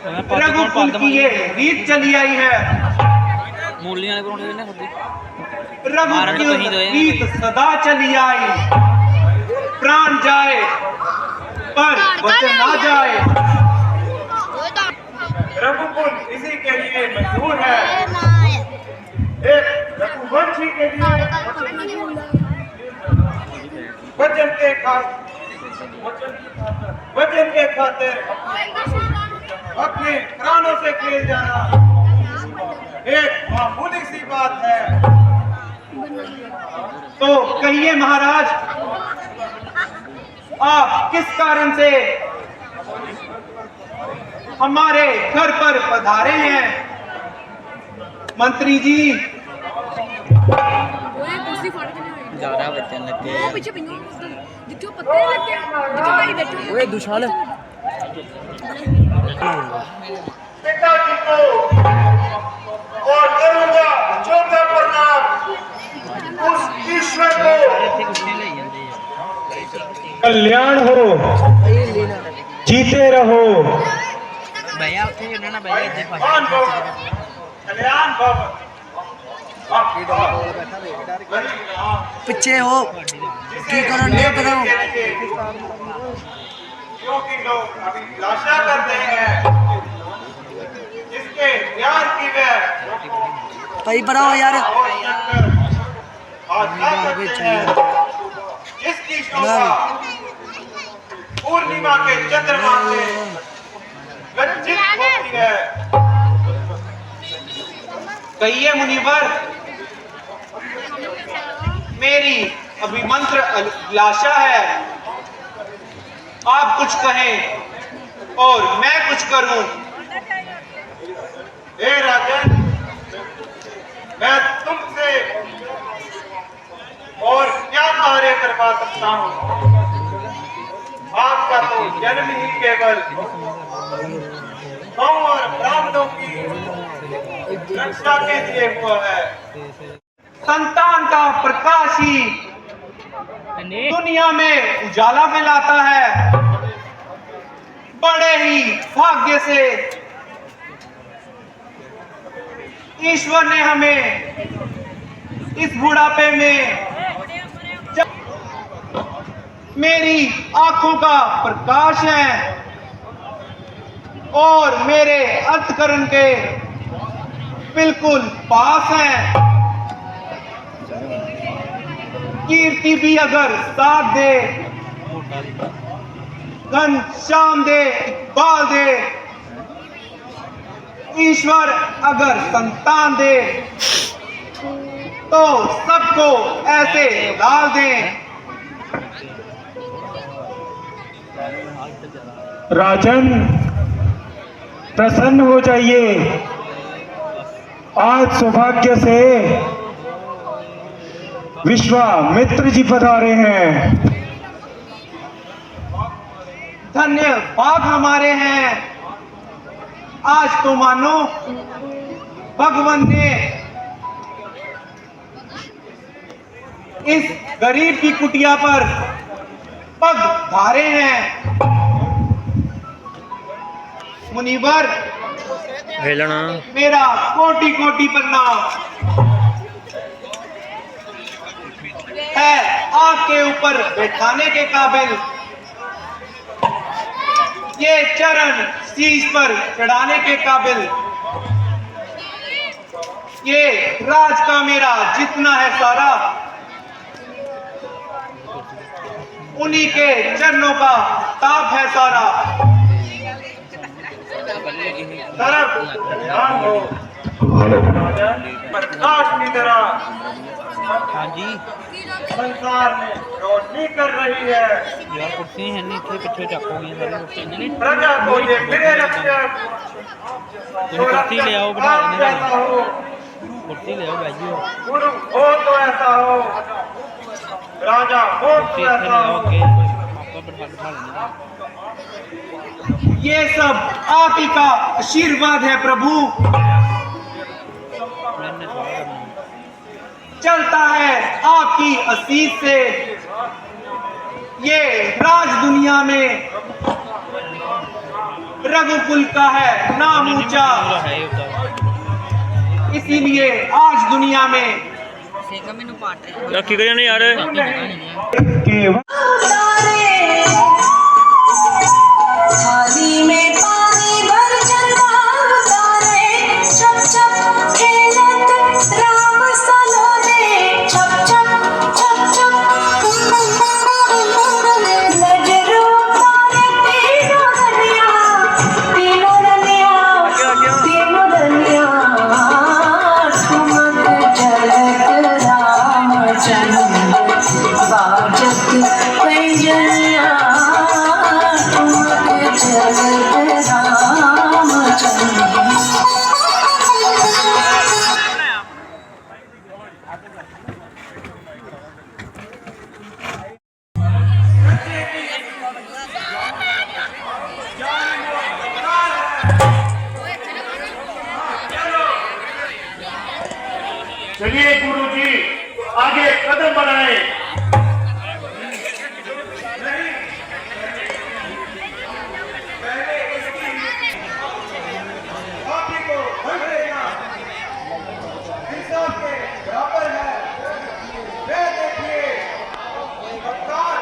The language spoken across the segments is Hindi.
रघुकुल की ये रीत चली आई है। रघुकुल रीत सदा चली आई। प्राण जाए पर वचन ना जाए। रघुकुल इसी के लिए मशहूर है। एक रघुवंशी के लिए वचन के खातिर अपने प्राणों से खेल जाना एक मामूली सी बात है। तो कहिए महाराज, आप किस कारण से हमारे घर पर पधारे हैं? मंत्री जी दुशाल पिताजी को और करूंगा चौथा प्रणाम उस ईश्वर को। कल्याण हो, जीते रहो। कल्याण भव। पीछे हो की करो नहीं बताओ। क्योंकि लोग अभिलाषा करते हैं जिसके प्यार की वह कई बनाओ यार। जिसकी शोभा पूर्णिमा के चंद्रमा से गंजित होती है। कहिए मुनिवर, मेरी अभिमंत्र अभिलाषा है। आप कुछ कहें और मैं कुछ करूं। हे राजन, मैं तुमसे और क्या कार्य करवा सकता हूं? आपका तो जन्म ही केवल गौ और ब्राह्मणों की रक्षा के लिए हुआ है। संतान का प्रकाश ही दुनिया में उजाला फैलाता है। बड़े ही भाग्य से ईश्वर ने हमें इस बुढ़ापे में मेरी आंखों का प्रकाश है और मेरे अंतःकरण के बिल्कुल पास है। कीर्ति भी अगर साथ दे, घनश्याम दे, इकबाल दे, ईश्वर अगर संतान दे तो सबको ऐसे डाल दे। राजन, प्रसन्न हो जाइए। आज सौभाग्य से विश्वामित्र जी पधारे हैं। धन्य भाग हमारे हैं। आज तो मानो भगवान ने इस गरीब की कुटिया पर पग धारे हैं। मुनिवर, मेरा कोटि कोटि प्रणाम है। आपके ऊपर बैठाने के काबिल, ये चरण शीश पर चढ़ाने के काबिल, ये राज का मेरा जितना है सारा उन्हीं के चरणों का ताप है सारा। प्रकाश की तरह संसार में रोशनी कर रही है। यार कुर्सी है नहीं थे पीछे चाकोगे सारी प्रजा को ये मेरे रक्षक कुर्सी ले आओ बिठा देने कुर्सी ले आओ भाई गुरु हो तो ऐसा हो, राजा हो तो ऐसा हो। ये सब आप ही का आशीर्वाद है प्रभु। चलता है आपकी आशीष से ये राज दुनिया में। रघुकुल का है नाम ऊंचा, है ये उतार। इसीलिए आज दुनिया में की करिए नहीं यार केवल थाली में पानी भर चंदा उतारे, छप छप खेलत राम सलोने, छप छप छप छप नजरों तारे तीनों दुनिया, तीनों दुनिया, तीनों दुनिया, ठुमक झलक रामचंद्र बाजत पैजनिया, ठुमक झलक रामचंद्र। चलिए गुरुजी आगे कदम बढ़ाएं। पापी को दंड देना इंसाफ के बराबर है। वे देखिए कप्तान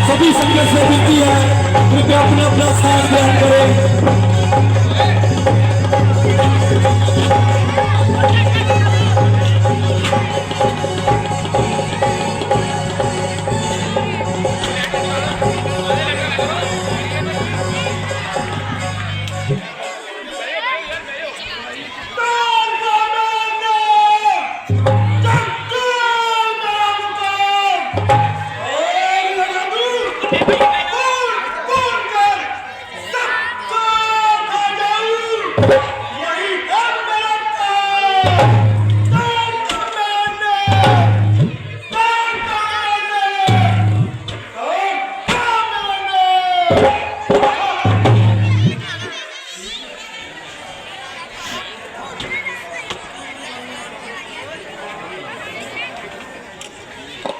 सभी संघर्ष से विनती है कृपया अपना अपना स्थान ग्रहण करें। यही है मेरा काम।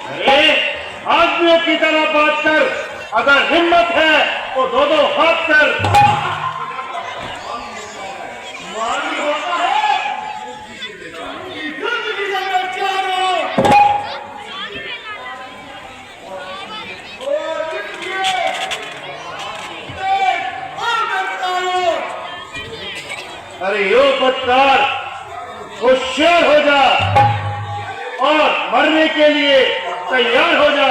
अरे आदमियों की तरह बात कर, अगर हिम्मत है तो दो दो हाथ कर। मालूम होता है कि जिंदगी से मैं क्या रहा हूं। और जिंदगी और करता हूं। अरे यो बदकार, होशियार हो जा और मरने के लिए तैयार हो जा।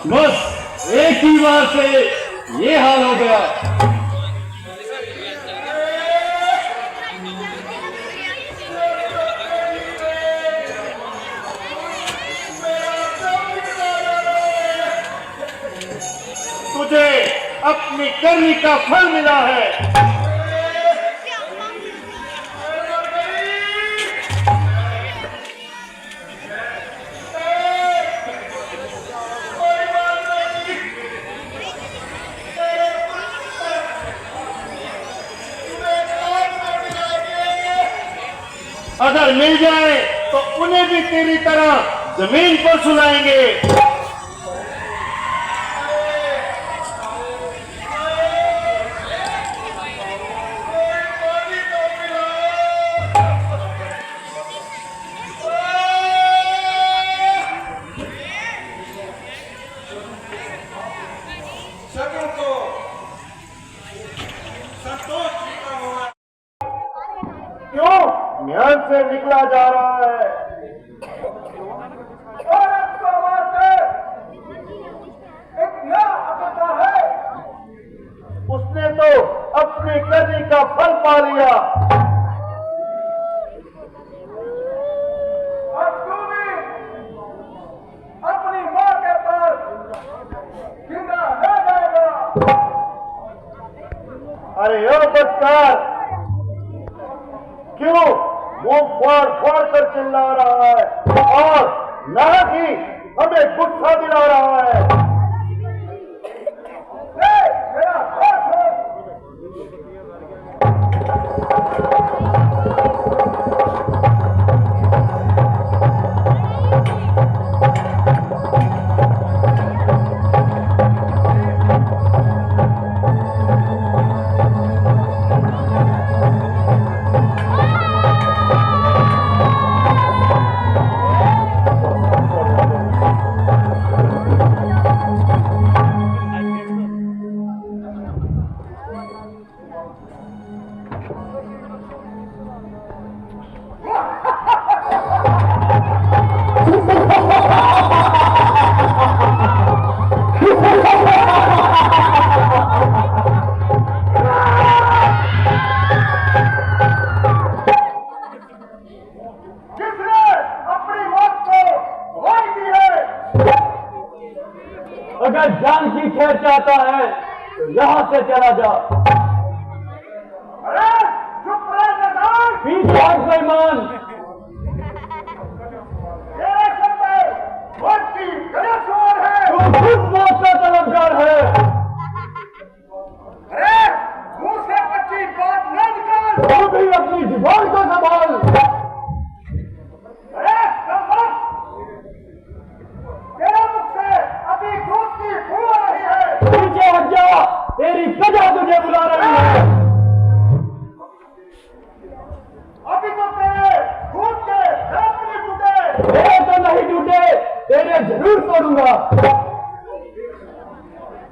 बस एक ही बार से ये हाल हो गया। तुझे अपनी करनी का फल मिला है। अगर मिल जाए तो उन्हें भी तेरी तरह जमीन पर सुलाएंगे। सबों को संतोष जीता हुआ क्यों म्यान से निकला जा रहा है? और आपका बात है एक नया अपना है। उसने तो अपनी करनी का फल पा लिया। अब तू भी अपनी मां के पास जिंदा रह जाएगा। अरे यो बदकार, क्यों मुंह फाड़ फाड़ कर चिल्ला रहा है और ना ही हमें गुस्सा दिला रहा है? मेरा हाथ है। अगर जान की खैर चाहता है तो यहां से चला जा। अरे चुप रह नदान। पीछे हट बेईमान। ये सब मौत की गलत सवाल है। तू खुद मौत का तलबगार है। अरे मुंह से कच्ची बात न निकाल। तू भी अपनी जुबान को संभाल। अरे तेरे मुख से अभी दूध की बू आ रही है। पीछे हट जा, तेरी प्रजा तुझे बुला रही है। अभी तो तेरे तेरे तो नहीं टूटे, तेरे जरूर तोड़ूंगा।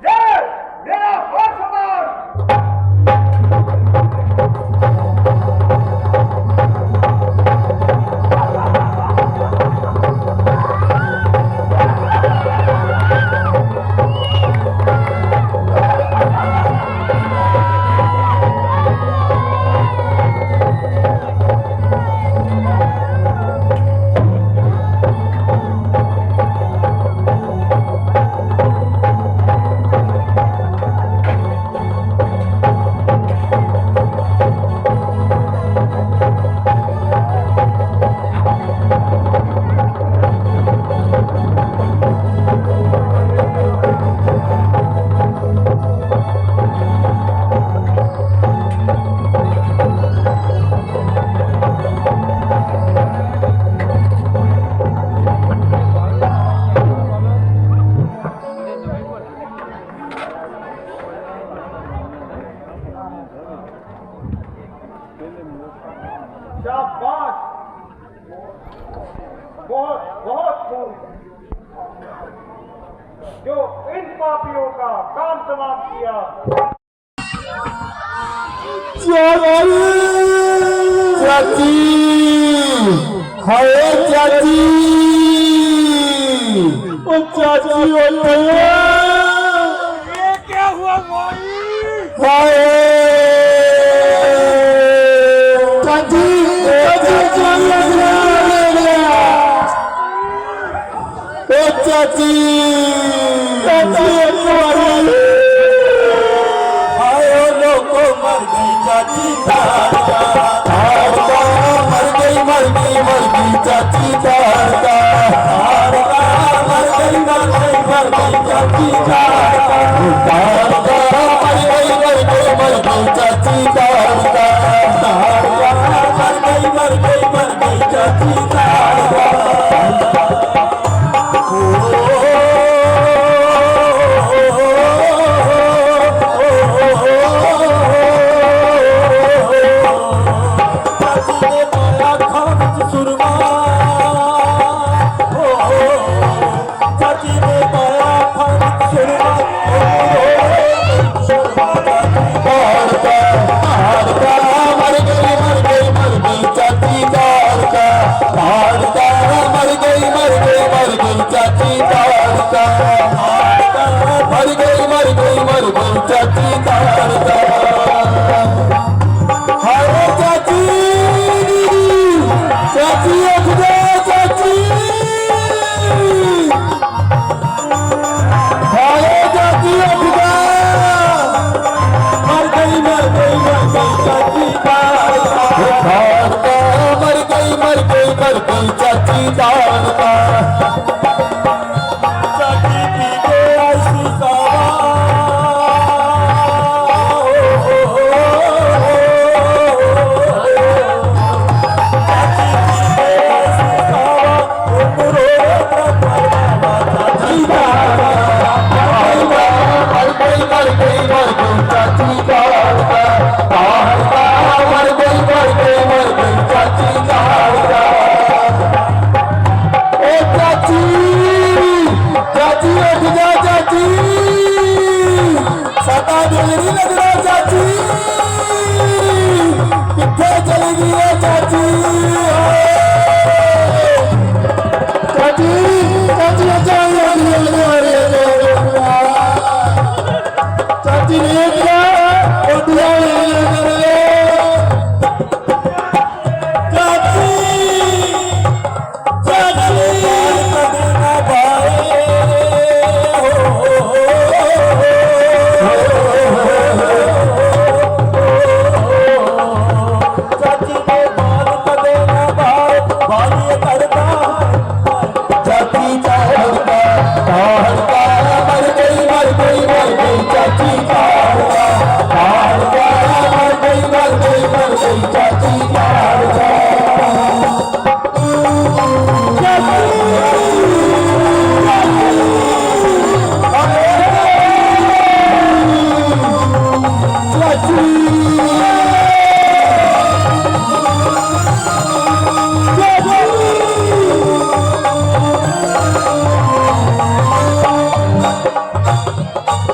जय मेरा फौजदार। शाबाश, बहुत बहुत खूब, जो इन पापियों का काम तमाम किया। चाची, हाय चाची, ओ चाची, ओ ये क्या हुआ भाई? हाय चाची, चाची, आयो लोगो मर गई चाची तारका, मर गई चाची तारका, मर गई चाची तारका, मर गई चाची तारका, मर गई चाची तारका। चाची तारका, चाची की ऐसी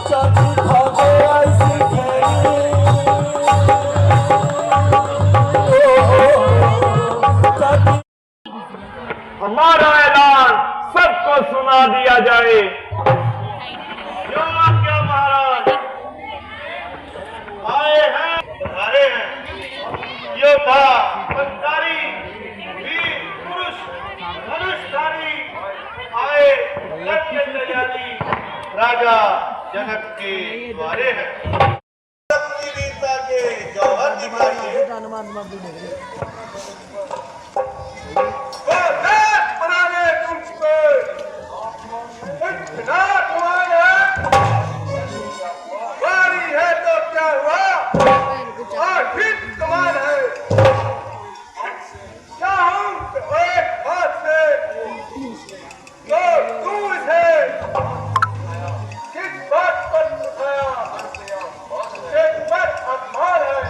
चाची खावे ऐसी खेली चाची हमारा ऐलान सबको सुना दिया जाए। जो आज्ञा महाराज आए हैं हमारे हैं योद्धा पंचारी वीर पुरुष धनुषधारी आए लक्ष्य तैयारी राजा जनक के द्वारे हैं। अपनी वीरता के जौहर दिखाइए। बनाने तुमको इतना धुआं है, बारी है तो क्या हुआ, और फिर कमाल है। चाहूं तो एक हाथ से तो दूर से किस बात पर उठाया, एक बात अपमान है।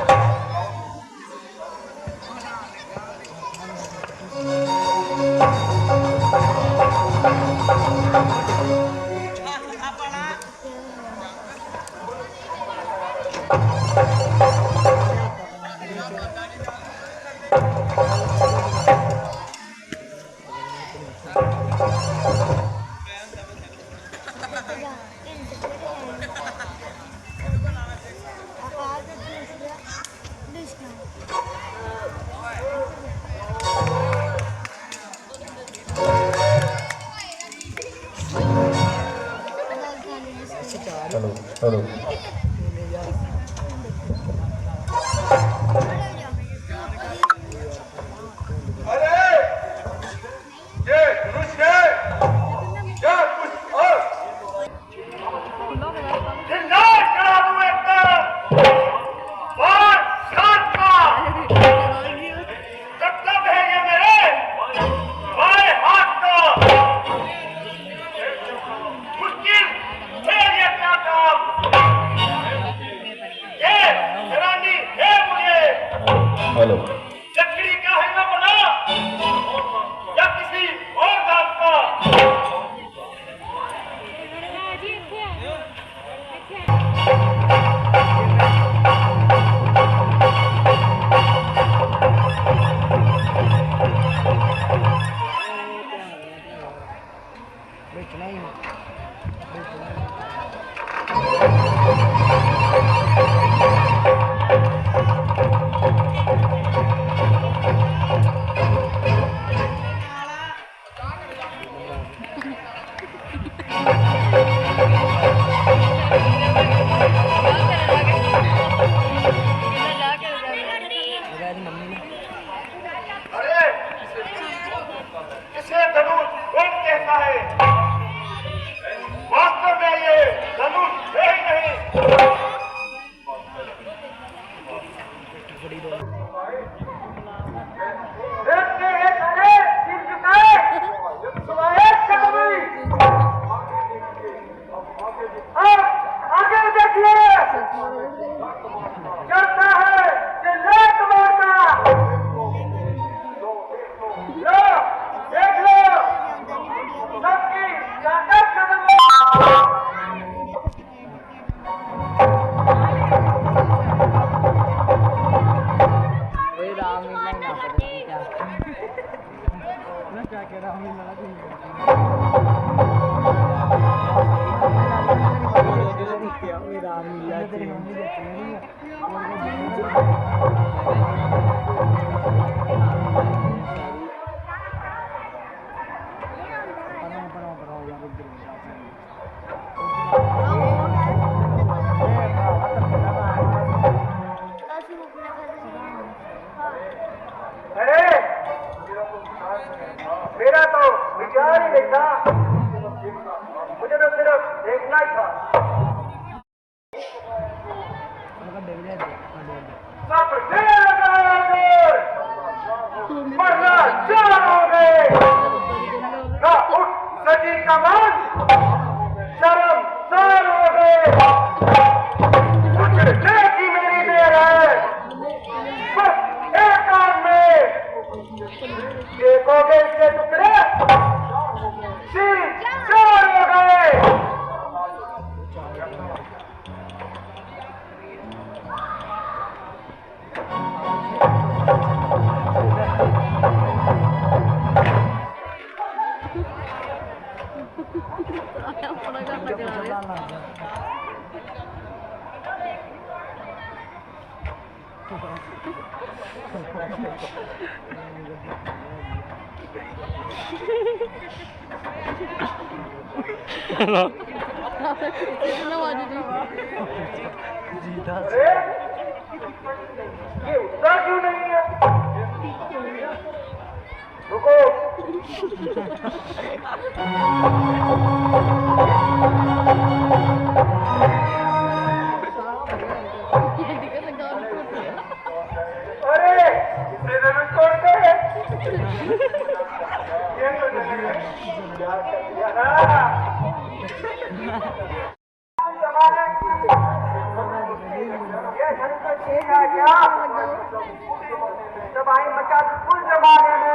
हेलो लकड़ी का है ना बना या किसी और बात का। अरे इसे धनुष कौन कहता है? वास्तव में ये धनुष है ही नहीं। आगे देखिए चलता है चिल्लात मारता। लो देख लो सबकी ताकत खत्म हो। अरे मेरा तो विचार ही नहीं था, मुझे तो सिर्फ देखना ही था। सबसे लगाया जोर, वरना चार हो गए। ना उठ सजी कमान, शर्म सार हो गए। उठने की मेरी देर है, बस एक काम में देखोगे इसके टुकड़े तीन चार हो गए। ये उठता क्यों नहीं है? रुको। अरे इसे जरूर छोड़ते हैं। ये तो क्या कर दिया ना? ये शंकर ठीक है क्या? दवाई मचा फुल जमाने में।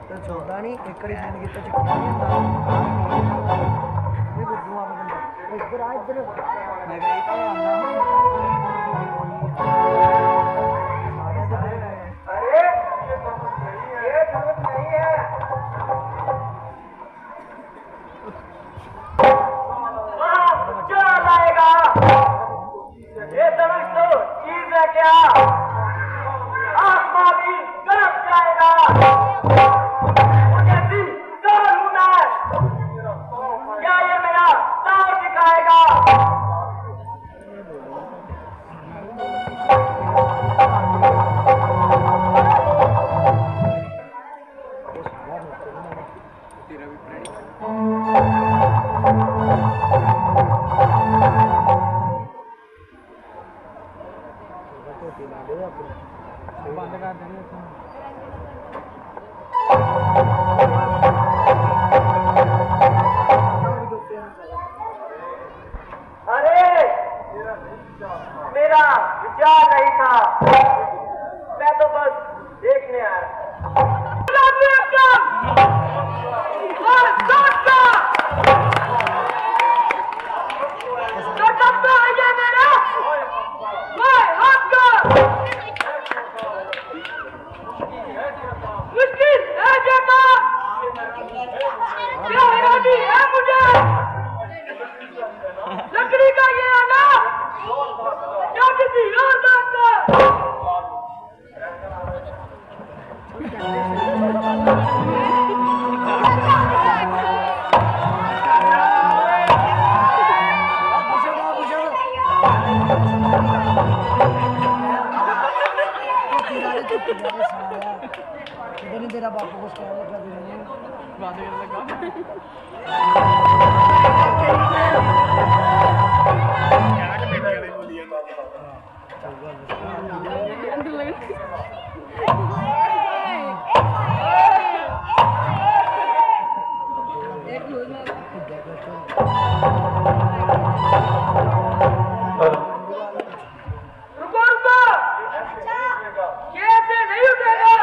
तो चौदह नहीं एक कड़ी फोन किया चुका इधर आ इधर मैं अरे ये जरूरत नहीं है। क्या लाएगा? ये धनुष तो चीज है क्या? आसमां भी तरफ जाएगा। मुझे दिल जोर हूं मैं। क्या ये मेरा दाव दिखाएगा? बंद कर देंगे। अरे मेरा विचार नहीं था, मैं तो बस देखने आया था। मुश्किल है जगह, क्या हैरानी है मुझे? लकड़ी का ये आना क्या किसी और बात का? तेरा बापू को स्टॉल लगा रुको रुको, ये ऐसे नहीं उठेगा।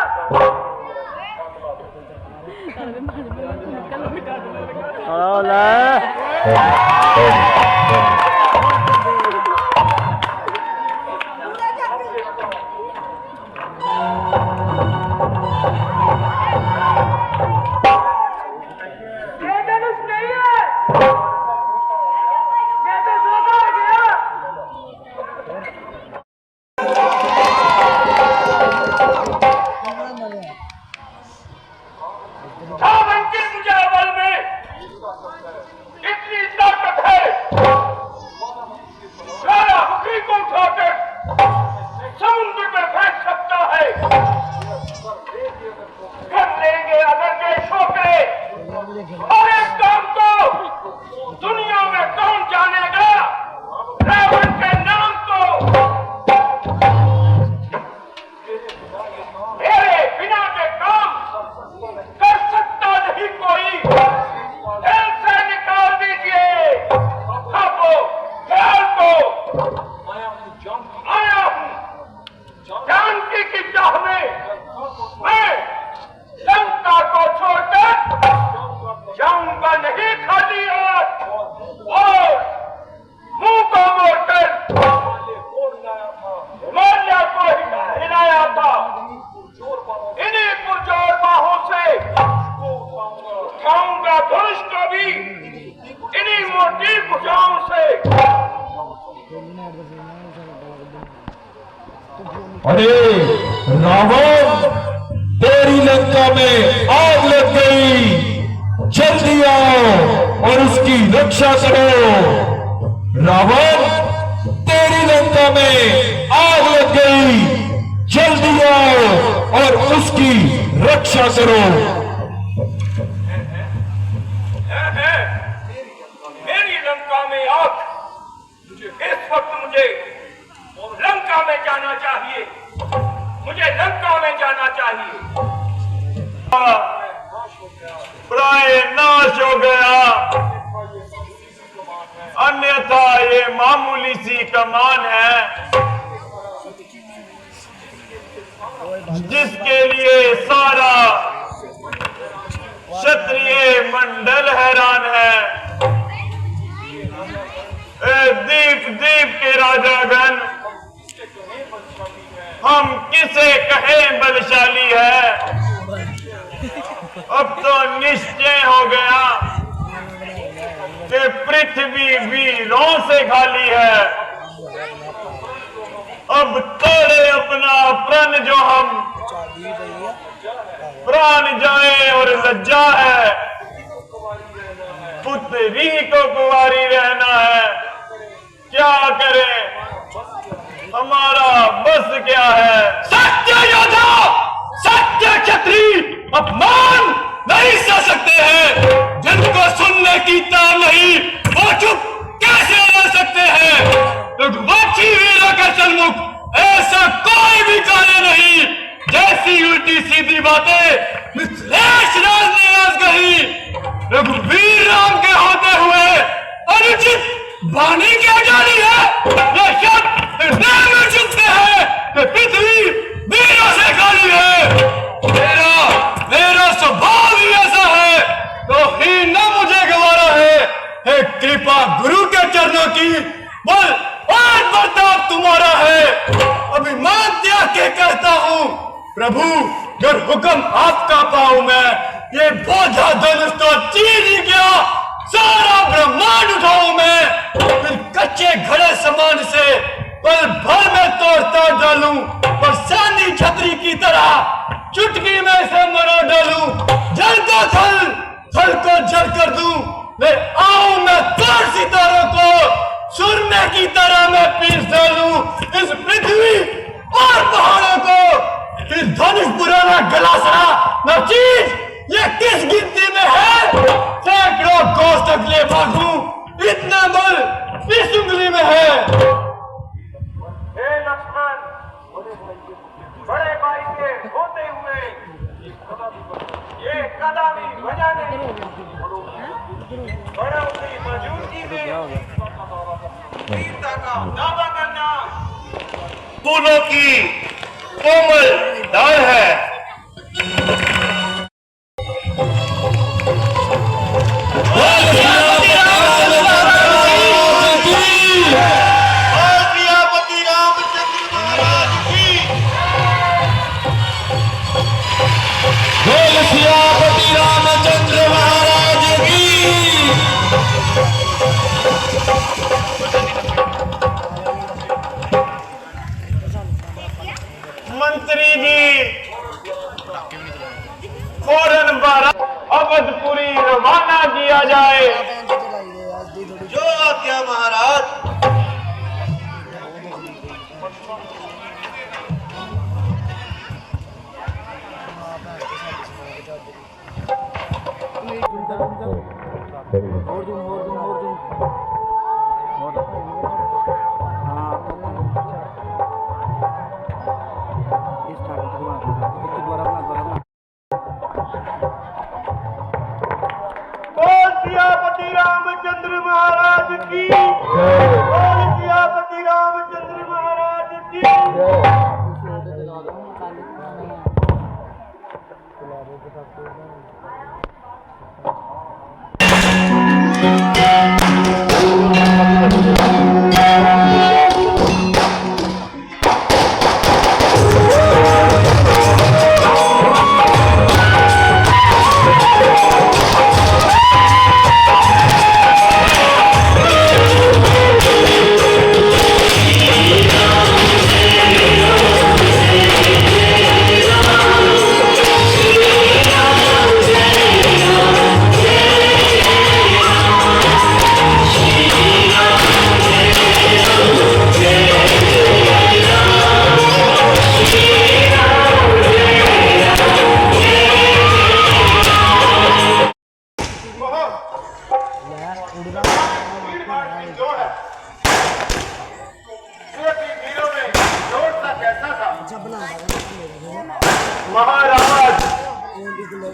अरे रावण, तेरी लंका में आग लग गई, जल्दी आओ और उसकी रक्षा करो। रावण, तेरी लंका में आग लग गई, जल्दी आओ और उसकी रक्षा करो। मेरी लंका में आग, इस वक्त मुझे लंका में जाना चाहिए, मुझे लंका में जाना चाहिए। प्राय नाश हो गया, अन्यथा ये मामूली सी कमान है जिसके लिए सारा क्षत्रिय मंडल हैरान है। दीप दीप के राजागण, हम किसे कहें बलशाली है। अब तो निश्चय हो गया कि पृथ्वी वीरों से खाली है। अब तोड़े अपना प्रण जो हम, प्राण जाए और लज्जा है, पुत्री को कुंवारी रहना है। क्या करें, हमारा बस क्या है। सत्य योद्धा, सत्य क्षत्रिय अपमान नहीं सह सकते हैं। जिनको सुनने की तार नहीं, वो चुप कैसे रह सकते हैं। रघुवंशी वीरों के सन्मुख ऐसा कोई भी कार्य नहीं। जैसी उल्टी सीधी बातें मिथिलेश राज ने आज कही, रघुवीर राम के होते हुए अनुचित वाणी क्या जानी है। ये शब्द हृदय में चुभते हैं कि पृथ्वी वीरों से खाली है। मेरा स्वभाव ही ऐसा है, तो ही न मुझे गवारा है। हे कृपा गुरु के चरणों की, बल और प्रताप तुम्हारा है। अभिमान त्याग के कहता हूँ प्रभु, अगर हुक्म आपका पाऊं मैं, ये बोझा धनुष तो चीर ही गया, सारा ब्रह्मांड उठाऊं मैं। फिर कच्चे घड़े समान से पल भर में तोड़ता डालूं, और चांदी छतरी की तरह चुटकी में से मरो डालूं। जल को थल, थल को जल कर दूं, ले आऊं मैं तोड़ सितारों को, सुरने की तरह मैं पीस डालूं इस पृथ्वी और पहाड़ों को। फिर धनुष पुराना गलासरा न चीज, ये किस गिनती में है। सैकड़ों कोस तक ले भागूं, इतना बल इस उंगली में है। हे लक्ष्मण, बड़े भाई के होते हुए ये कदामी वजह नहीं, बड़ों की मौजूदगी में वीरता का दावा करना फूलों की कोमल डाल है। मंत्री जी, फौरन बारात अवधपुरी रवाना किया जाए। जो आज्ञा महाराज। सियापति रामचंद्र महाराज की, बोल सियापति रामचंद्र महाराज की।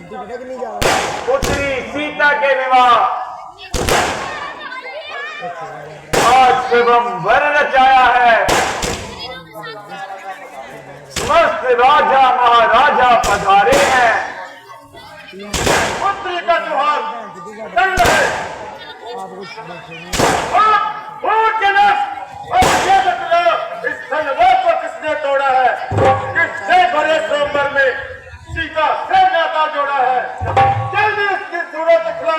पुत्री सीता के विवाह आज स्वयंवर रचाया है। समस्त राजा महाराजा पधारे हैं। पुत्री का सुहाग दंड है। इस धनवा को किसने तोड़ा है? किसने भरे स्वयंवर में सीता से नाता जोड़ा है? जल्दी इसकी सूरत दिखला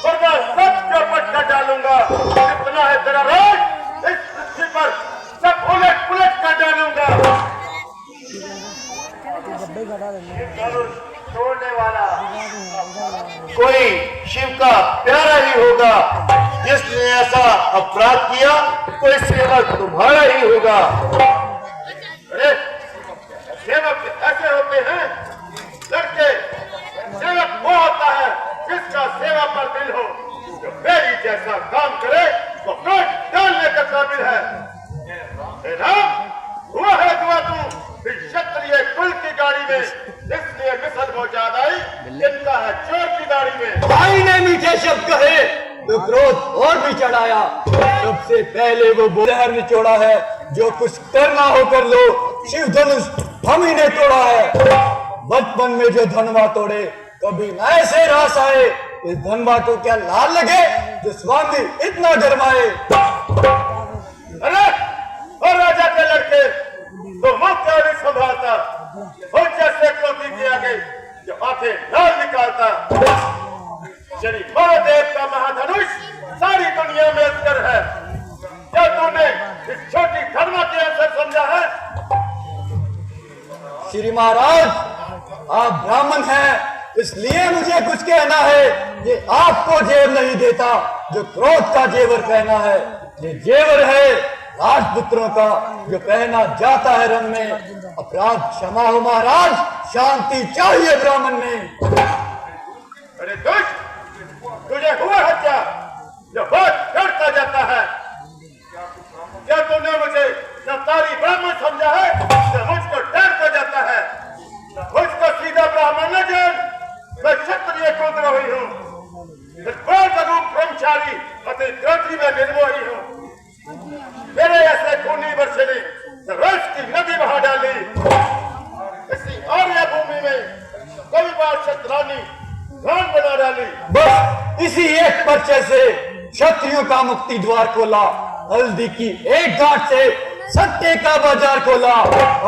वरना सब चौपट कर डालूंगा। कितना है तेरा राज, इस पृथ्वी पर सब उलट पुलट कर डालूंगा। छोड़ने वाला कोई शिव का प्यारा ही होगा। जिसने ऐसा अपराध किया कोई सेवक तुम्हारा ही होगा। अरे सेवक ऐसे होते हैं लड़के। सेवक वो होता है जिसका सेवा पर दिल हो, जो मेरी जैसा काम करे वो काट डालने का काबिल है। राम हुआ है दुआ तू क्षत्रिय कुल की गाड़ी में, इसलिए मिसल वो ज्यादा आई इनका है चोर की गाड़ी में। भाई ने मीठे शब्द कहे तो क्रोध और भी चढ़ाया। सबसे पहले वो जहर निचोड़ा है। जो कुछ करना हो कर लो, शिव धनुष हम ही ने तोड़ा है। बचपन में जो धनवा तोड़े कभी न ऐसे रास आए। इस धनवा को क्या लाल लगे जो स्वामी इतना डरवाए। अरे और राजा के लड़के तो मुंह क्यों नहीं संभालता? और जैसे क्रोधी के आगे जो आंखें लाल निकालता। श्री महादेव का महाधनुष सारी दुनिया में असर है। क्या तूने इस छोटी धर्मा के असर समझा है? श्री महाराज आप ब्राह्मण हैं, इसलिए मुझे कुछ कहना है। ये आपको जेवर नहीं देता जो क्रोध का जेवर पहना है। ये जेवर है राजपुत्रों का जो पहना जाता है रंग में। अपराध क्षमा हो महाराज, शांति चाहिए ब्राह्मण में। अरे दुष्ट, तुझे हुआ है क्या जो बात करता जाता है? क्या तूने मुझे सतारी ब्राह्मण समझा है जो मुझको डरता जाता है? मुझको सीधा ब्राह्मण न जान, मैं क्षत्रिय कुलद्रोही हूँ। ब्रह्मचारी अति क्रोधी में निर्मोही हूँ। मेरे ऐसे खूनी वर्षिणी रस की नदी बहा डाली। इसी आर्य भूमि में कई बार शत्रानी ध्यान बना डाली। बस इसी एक पर्चे से क्षत्रियों का मुक्ति द्वार खोला। हल्दी की एक गांठ से सत्य का बाजार खोला।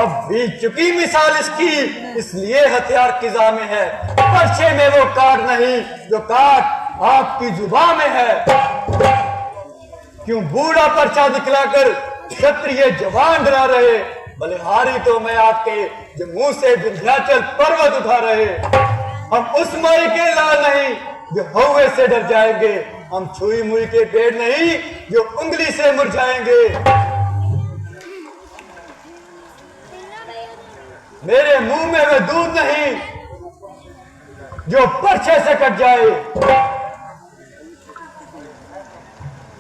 अब बीत चुकी मिसाल इसकी, इसलिए हथियार किजा में है। पर्चे में वो काट नहीं जो काट आपकी जुबान में है। क्यों बूढ़ा पर्चा दिखलाकर क्षत्रिय जवान डरा रहे? बलिहारी तो मैं आपके जो मुंह से विंध्याचल पर्वत उठा रहे। हम उस माई के लाल नहीं जो हौवे से डर जाएंगे। हम छुई मुई के पेड़ नहीं जो उंगली से मुरझाएंगे। मेरे मुंह में वह दूध नहीं जो पर्चे से कट जाए।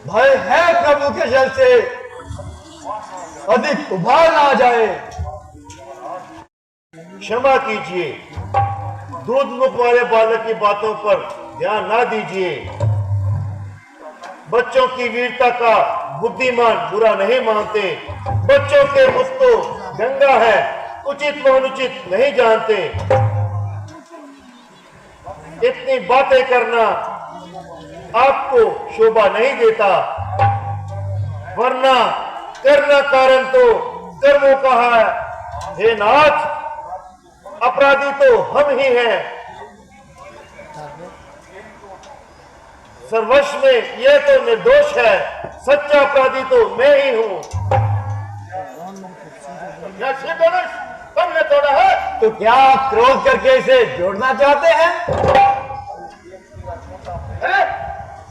भय है प्रभु के जल से अधिक उभार ना जाए। क्षमा कीजिए, दूध मुख वाले बालक की बातों पर ध्यान ना दीजिए। बच्चों की वीरता का बुद्धिमान बुरा नहीं मानते। बच्चों के मुख तो गंगा है, उचित व अनुचित नहीं जानते। इतनी बातें करना आपको शोभा नहीं देता, वरना करना कारण तो कर्मों का है। हे नाथ, अपराधी तो हम ही हैं। सर्वस्व में यह तो निर्दोष है, सच्चा अपराधी तो मैं ही हूं। क्या शिव धनुष तुमने तोड़ा है? तो क्या आप क्रोध करके इसे जोड़ना चाहते हैं?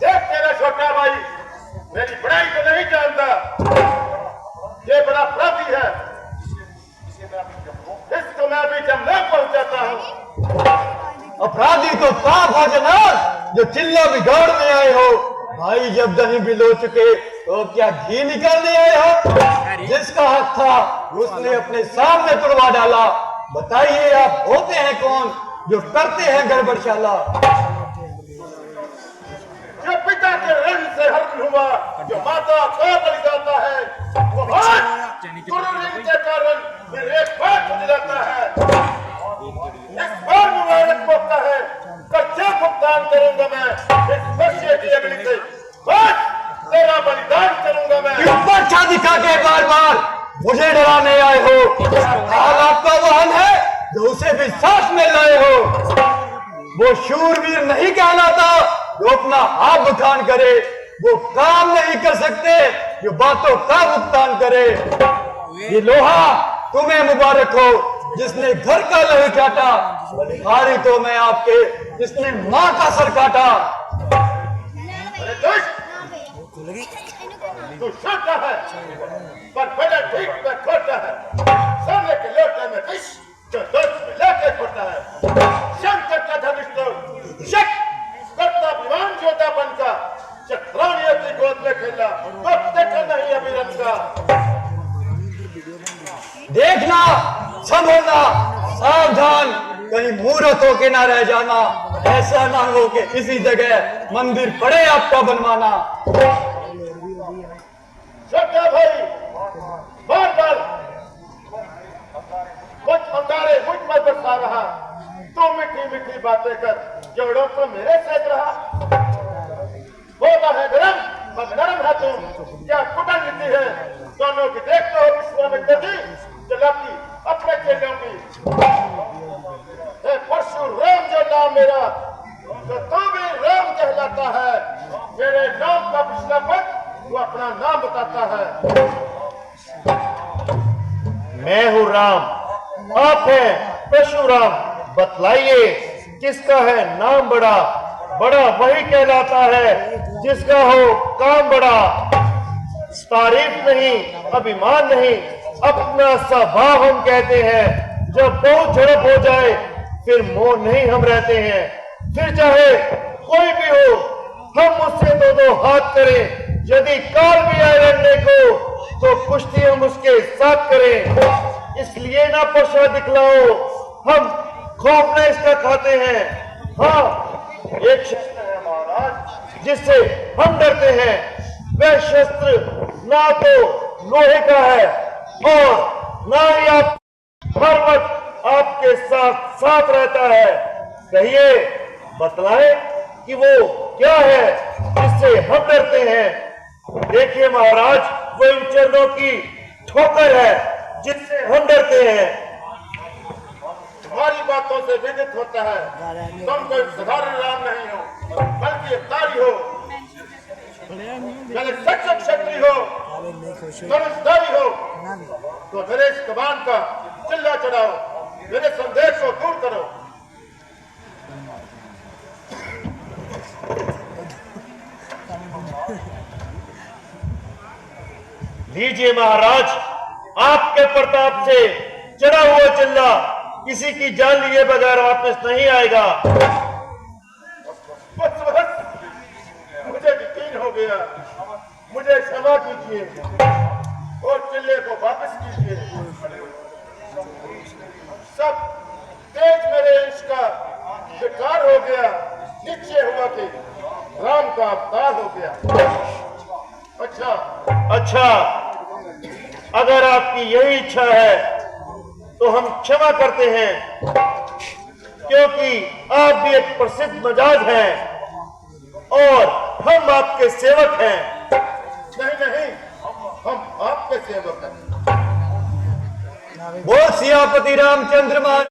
देख तेरा छोटा भाई मेरी बड़ाई को नहीं जानता। ये बड़ा अपराधी है, इसको मैं अभी जमलोक पहुंचाता हूँ। अपराधी तो पाप हो जनाब जो चिल्ला बिगाड़ने आए हो। भाई जब दही बिलो चुके तो क्या घी निकालने आए हो? जिसका हक था उसने अपने सामने तुड़वा डाला। बताइए आप होते हैं कौन जो करते हैं गड़बड़शाला। जो पिता के रंग से हरण हुआ, जो माता का बलि जाता है, वो आज गुरु ऋण के कारण फिर एक बार छूट जाता है। इस बार मुबारक मौका है, कर्जा भुगतान करूंगा मैं इस वर्षे की अगली से, बस तेरा बलिदान करूंगा मैं। अच्छा दिखा के बार बार मुझे डराने आए हो। हाल आपका वाहन है जो उसे भी साथ में लाए हो। वो शूरवीर नहीं कहलाता जो अपना हाथ बखान करे, वो काम नहीं कर सकते जो बातों का भुगतान करे। ये लोहा तुम्हें मुबारक हो जिसने घर का लहू चाटा, हारी तो मैं आपके जिसने माँ का सर काटा। अरे दुष्ट, तू छोटा है पर बड़ा ठीक में खोटा है। सोने के लोटे में विष जो दोस्त में लेके खोटा है। शंकर का धनुष तो शक करता विमान जोधा बनका, चक्रानियों की गोद में खेला तो देखा नहीं अभिरत का। देखना, संभलना, सावधान, कहीं मूर्ख होके ना रह जाना। ऐसा ना हो कि इसी जगह मंदिर पड़े आपका बनवाना। छोटा भाई बार बार कुछ अंगारे मुझ पर बरसा रहा, तो मीठी मीठी बातें कर जोड़ों को मेरे सेक रहा। होता है गरम पर नरम है तुम, क्या कुटनीति है दोनों की देखते हो विश्वामित्र जी चलाती अपने चेलों की। परशुराम जो नाम मेरा तो भी राम कहलाता है। मेरे नाम का पिछला पद वो अपना नाम बताता है। मैं हूँ राम, आप हैं परशुराम, बतलाइए किसका है नाम बड़ा? बड़ा वही कहलाता है जिसका हो काम बड़ा। तारीफ नहीं, अभिमान नहीं, अपना स्वभाव हम कहते हैं। जब बहुत झड़प हो जाए फिर मोह नहीं हम रहते हैं। फिर चाहे कोई भी हो हम उससे दो दो हाथ करें। यदि काल भी आए लड़ने को तो कुश्ती हम उसके साथ करें। इसलिए ना पर्चा दिखलाओ, हम खौफ न इसका खाते हैं। हाँ, एक शस्त्र है महाराज जिससे हम डरते हैं। वह शस्त्र ना तो लोहे का है और ना ही आप हर वक्त आपके साथ साथ रहता है। कहिए, बतलाएं कि वो क्या है जिससे हम डरते हैं। देखिए महाराज, वो इन चरणों की ठोकर है जिससे हम डरते हैं। तुम्हारी बातों से विदित होता है तुम कोई साधारण राम नहीं हो बल्कि अवतारी हो। अगर सच्चा क्षत्रिय हो, धनुषधारी हो तो मेरे इस कमान का चिल्ला चढ़ाओ, मेरे संदेश को दूर करो। लीजिए महाराज, आपके प्रताप से चढ़ा हुआ चिल्ला किसी की जान लिए बगैर वापस नहीं आएगा। बस बस, मुझे यकीन हो गया। मुझे क्षमा कीजिए और चिल्ले को वापस कीजिए। सब तेज मेरे अंश का शिकार हो गया। निश्चय हुआ कि राम का अवतार हो गया। अच्छा, अगर आपकी यही इच्छा है तो हम क्षमा करते हैं, क्योंकि आप भी एक प्रसिद्ध मिजाज हैं और हम आपके सेवक हैं। नहीं, हम आपके सेवक हैं। बोल सियापति रामचंद्र महाराज।